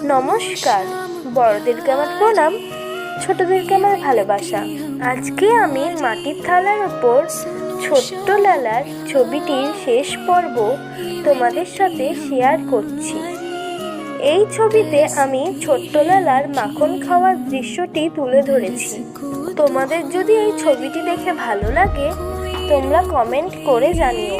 নমস্কার, বড়দেরকে আমার প্রণাম, ছোটদেরকে আমার ভালোবাসা। আজকে আমি মাটির থালার উপর ছোট্ট লালার ছবিটির শেষ পর্ব তোমাদের সাথে শেয়ার করছি। এই ছবিতে আমি ছোট্ট লালার মাখন খাওয়ার দৃশ্যটি তুলে ধরেছি। তোমাদের যদি এই ছবিটি দেখে ভালো লাগে, তোমরা কমেন্ট করে জানিও।